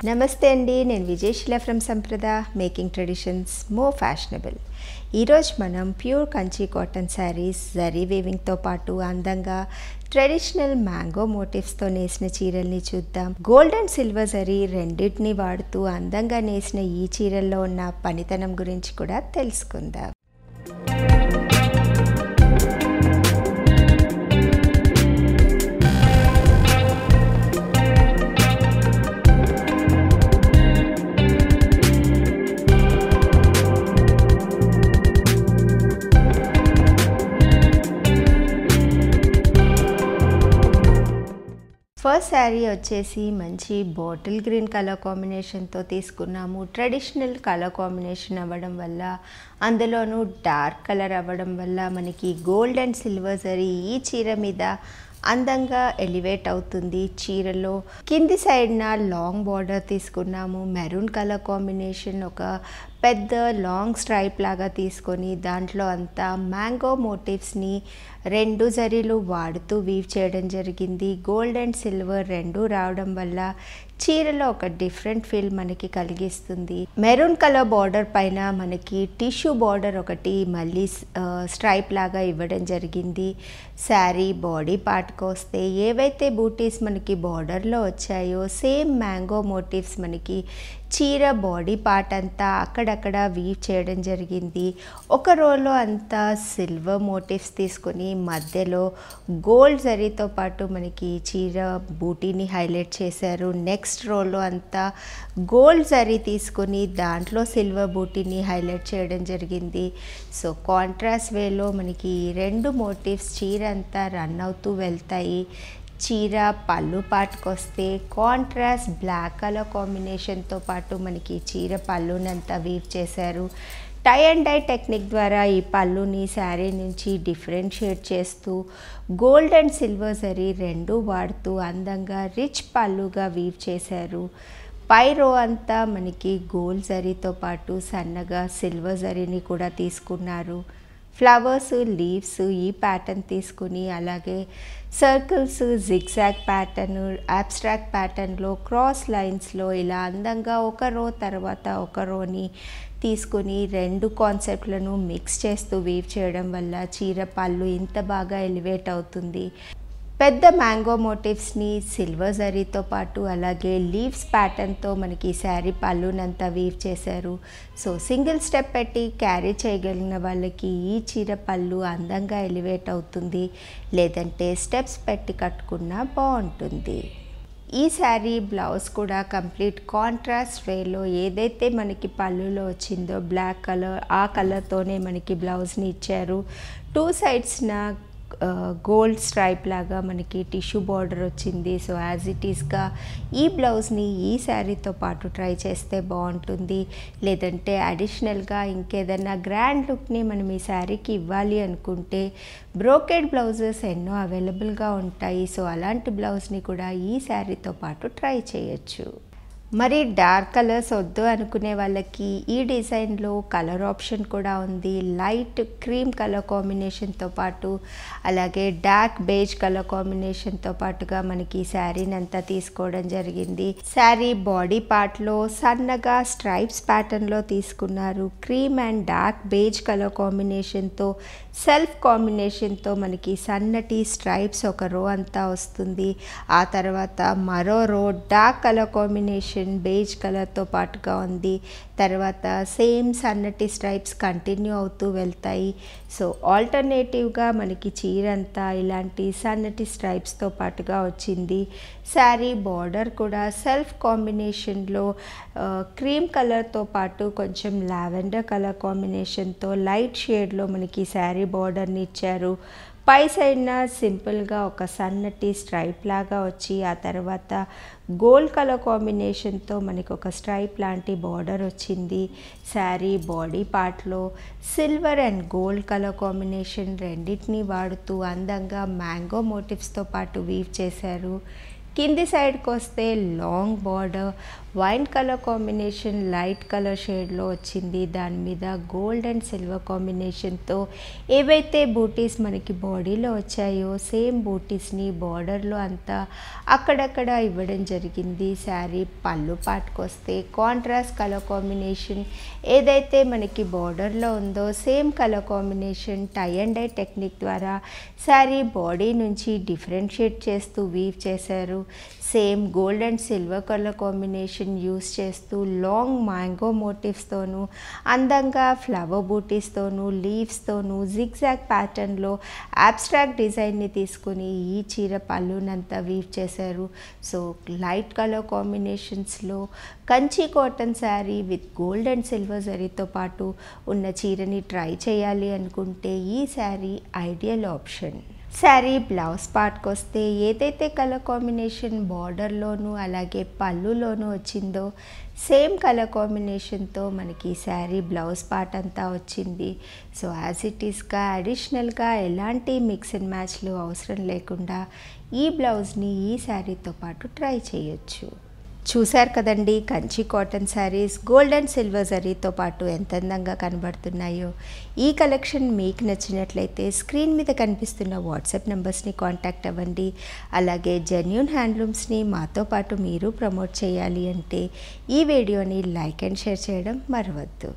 నమస్తే అండి, నేను Vijayasheela from Samprada making traditions more fashionable. ఈరోజు మనం pure Kanchi cotton saris zari వీవింగ్తో పాటు అందంగా ట్రెడిషనల్ మ్యాంగో మోటివ్స్తో నేసిన చీరల్ని చూద్దాం. గోల్డ్ అండ్ సిల్వర్ జరీ రెండింటిని వాడుతూ అందంగా నేసిన ఈ చీరల్లో ఉన్న పనితనం గురించి కూడా తెలుసుకుందాం. ఫస్ట్ శారీ వచ్చేసి మంచి బాటిల్ గ్రీన్ కలర్ కాంబినేషన్తో తీసుకున్నాము. ట్రెడిషనల్ కలర్ కాంబినేషన్ అవ్వడం వల్ల, అందులోనూ డార్క్ కలర్ అవ్వడం వల్ల మనకి గోల్డ్ అండ్ సిల్వర్ జరీ ఈ చీర మీద అందంగా ఎలివేట్ అవుతుంది. చీరలో కింది సైడ్న లాంగ్ బార్డర్ తీసుకున్నాము. మెరూన్ కలర్ కాంబినేషన్ ఒక పెద్ద లాంగ్ స్ట్రైప్ లాగా తీసుకొని దాంట్లో అంతా మ్యాంగో మోటివ్స్ని రెండు జరీలు వాడుతూ వీవ్ చేయడం జరిగింది. గోల్డ్ అండ్ సిల్వర్ రెండు రావడం వల్ల చీరలో ఒక డిఫరెంట్ ఫీల్ మనకి కలిగిస్తుంది. మెరూన్ కలర్ బార్డర్ పైన మనకి టిష్యూ బార్డర్ ఒకటి మళ్ళీ స్ట్రైప్ లాగా ఇవ్వడం జరిగింది. శారీ బాడీ పార్ట్కి వస్తే ఏవైతే బూటీస్ మనకి బార్డర్లో వచ్చాయో సేమ్ మ్యాంగో మోటివ్స్ మనకి చీర బాడీ పార్ట్ అంతా అక్కడక్కడ వీవ్ చేయడం జరిగింది. ఒక రోలో అంతా సిల్వర్ మోటివ్స్ తీసుకొని మధ్యలో గోల్డ్ జరీతో పాటు మనకి చీర బూటీని హైలైట్ చేశారు. నెక్స్ట్ రోలో అంతా గోల్డ్ జరీ తీసుకొని దాంట్లో సిల్వర్ బూటీని హైలైట్ చేయడం జరిగింది. సో కాంట్రాస్ట్ వేలో మనకి ఈ రెండు మోటివ్స్ చీర అంతా రన్ అవుతూ వెళ్తాయి. చీర పళ్ళు పాటుకు వస్తే కాంట్రాస్ట్ బ్లాక్ కలర్ కాంబినేషన్తో పాటు మనకి చీర పళ్ళునంతా వీవ్ చేశారు. టై అండ్ డై టెక్నిక్ ద్వారా ఈ పళ్ళుని శారీ నుంచి డిఫరెన్షియేట్ చేస్తూ గోల్డ్ అండ్ సిల్వర్ జరీ రెండు వాడుతూ అందంగా రిచ్ పళ్ళుగా వీవ్ చేశారు. పై రో అంతా మనకి గోల్డ్ జరీతో పాటు సన్నగా సిల్వర్ జరీని కూడా తీసుకున్నారు. ఫ్లవర్స్, లీవ్స్ ఈ ప్యాటర్న్ తీసుకుని అలాగే సర్కిల్స్, జిగ్జాగ్ ప్యాటర్న్, అబ్స్ట్రాక్ట్ ప్యాటర్న్లో క్రాస్ లైన్స్లో ఇలా అందంగా ఒక రో తర్వాత ఒక రోని తీసుకుని రెండు కాన్సెప్ట్లను మిక్స్ చేస్తూ వీవ్ చేయడం వల్ల చీర పళ్ళు ఇంత బాగా ఎలివేట్ అవుతుంది. పెద్ద మ్యాంగో మోటివ్స్ని సిల్వర్ జరీతో పాటు అలాగే లీవ్స్ ప్యాటర్న్తో మనకి శారీ పళ్ళునంతా వీవ్ చేశారు. సో సింగిల్ స్టెప్ పెట్టి క్యారీ చేయగలిగిన వాళ్ళకి ఈ చీర పళ్ళు అందంగా ఎలివేట్ అవుతుంది. లేదంటే స్టెప్స్ పెట్టి కట్టుకున్నా బాగుంటుంది. ఈ శారీ బ్లౌజ్ కూడా కంప్లీట్ కాంట్రాస్ట్ వేలో ఏదైతే మనకి పళ్ళులో వచ్చిందో బ్లాక్ కలర్ ఆ కలర్తోనే మనకి బ్లౌజ్ని ఇచ్చారు. టూ సైడ్స్న గోల్డ్ స్ట్రైప్ లాగా మనకి టిష్యూ బార్డర్ వచ్చింది. సో యాజ్ ఇట్ ఈస్గా ఈ బ్లౌజ్ని ఈ శారీతో పాటు ట్రై చేస్తే బాగుంటుంది. లేదంటే అడిషనల్గా ఇంకేదన్నా గ్రాండ్ లుక్ని మనం ఈ శారీకి ఇవ్వాలి అనుకుంటే బ్రోకెడ్ బ్లౌజెస్ ఎన్నో అవైలబుల్గా ఉంటాయి. సో అలాంటి బ్లౌజ్ని కూడా ఈ శారీతో పాటు ట్రై చేయొచ్చు. మరి డార్క్ కలర్స్ వద్దు అనుకునే వాళ్ళకి ఈ డిజైన్లో కలర్ ఆప్షన్ కూడా ఉంది. లైట్ క్రీమ్ కలర్ కాంబినేషన్తో పాటు అలాగే డార్క్ బేజ్ కలర్ కాంబినేషన్తో పాటుగా మనకి శారీని అంతా తీసుకోవడం జరిగింది. శారీ బాడీ పార్ట్లో సన్నగా స్ట్రైప్స్ ప్యాటర్న్లో తీసుకున్నారు. Cream and dark beige colour కాంబినేషన్తో సెల్ఫ్ కాంబినేషన్తో మనకి సన్నటి స్ట్రైప్స్ ఒక రో అంతా వస్తుంది. ఆ తర్వాత మరో రో డార్క్ కలర్ కాంబినేషన్ బేజ్ కలర్తో పాటుగా ఉంది. తర్వాత సేమ్ సన్నటి స్ట్రైప్స్ కంటిన్యూ అవుతూ వెళ్తాయి. సో ఆల్టర్నేటివ్గా మనకి చీర అంతా ఇలాంటి సన్నటి స్ట్రైప్స్తో పాటుగా వచ్చింది. శారీ బార్డర్ కూడా సెల్ఫ్ కాంబినేషన్లో క్రీమ్ కలర్తో పాటు కొంచెం లావెండర్ కలర్ కాంబినేషన్తో లైట్ షేడ్లో మనకి శారీ బార్డర్ని ఇచ్చారు. పై సైడ్న సింపుల్గా ఒక సన్నటి స్ట్రైప్ లాగా వచ్చి ఆ తర్వాత గోల్డ్ కలర్ కాంబినేషన్తో మనకి ఒక స్ట్రైప్ లాంటి బార్డర్ వచ్చింది. శారీ బాడీ పార్ట్లో silver and gold colour combination రెండింటిని వాడుతూ అందంగా మ్యాంగో మోటివ్స్తో పాటు వీవ్ చేశారు. కింది సైడ్కి వస్తే long border wine colour combination light colour షేడ్లో వచ్చింది. దాని మీద గోల్డ్ అండ్ సిల్వర్ కాంబినేషన్తో ఏవైతే బూటీస్ మనకి బాడీలో వచ్చాయో సేమ్ బూటీస్ని బార్డర్లో అంతా అక్కడక్కడ ఇవ్వడం జరిగింది. శారీ పళ్ళు పాటుకు వస్తే కాంట్రాస్ట్ కలర్ కాంబినేషన్ ఏదైతే మనకి బార్డర్లో ఉందో same colour combination tie and dye technique ద్వారా శారీ బాడీ నుంచి డిఫరెన్షియేట్ చేస్తూ వీవ్ చేశారు. Same gold and silver colour combination use చేస్తూ లాంగ్ మ్యాంగో మోటివ్స్తోనూ అందంగా ఫ్లవర్ బూటీస్తోనూ లీవ్స్తోనూ జిగ్జాగ్ ప్యాటర్న్లో అబ్స్ట్రాక్ట్ డిజైన్ని తీసుకుని ఈ చీర పళ్ళునంతా వీవ్ చేశారు. సో లైట్ కలర్ కాంబినేషన్స్లో Kanchi cotton sari with gold and silver జరీతో పాటు ఉన్న చీరని ట్రై చేయాలి అనుకుంటే ఈ sari ideal option. Sari blouse పార్ట్కి వస్తే ఏదైతే కలర్ కాంబినేషన్ బార్డర్లోనూ అలాగే పళ్ళులోనూ వచ్చిందో సేమ్ కలర్ కాంబినేషన్తో మనకి శారీ బ్లౌజ్ పార్ట్ అంతా వచ్చింది. సో యాజ్ ఇట్ ఈస్గా అడిషనల్గా ఎలాంటి మిక్స్ అండ్ మ్యాచ్లు అవసరం లేకుండా ఈ బ్లౌజ్ని ఈ శారీతో పాటు ట్రై చేయొచ్చు. చూశారు కదండి, Kanchi cotton saris gold and silver జరీతో పాటు ఎంత అందంగా కనబడుతున్నాయో. ఈ కలెక్షన్ మీకు నచ్చినట్లయితే స్క్రీన్ మీద కనిపిస్తున్న వాట్సాప్ నెంబర్స్ని కాంటాక్ట్ అవ్వండి. అలాగే జెన్యూన్ హ్యాండ్లూమ్స్ని మాతో పాటు మీరు ప్రమోట్ చేయాలి అంటే ఈ వీడియోని లైక్ అండ్ షేర్ చేయడం మరవద్దు.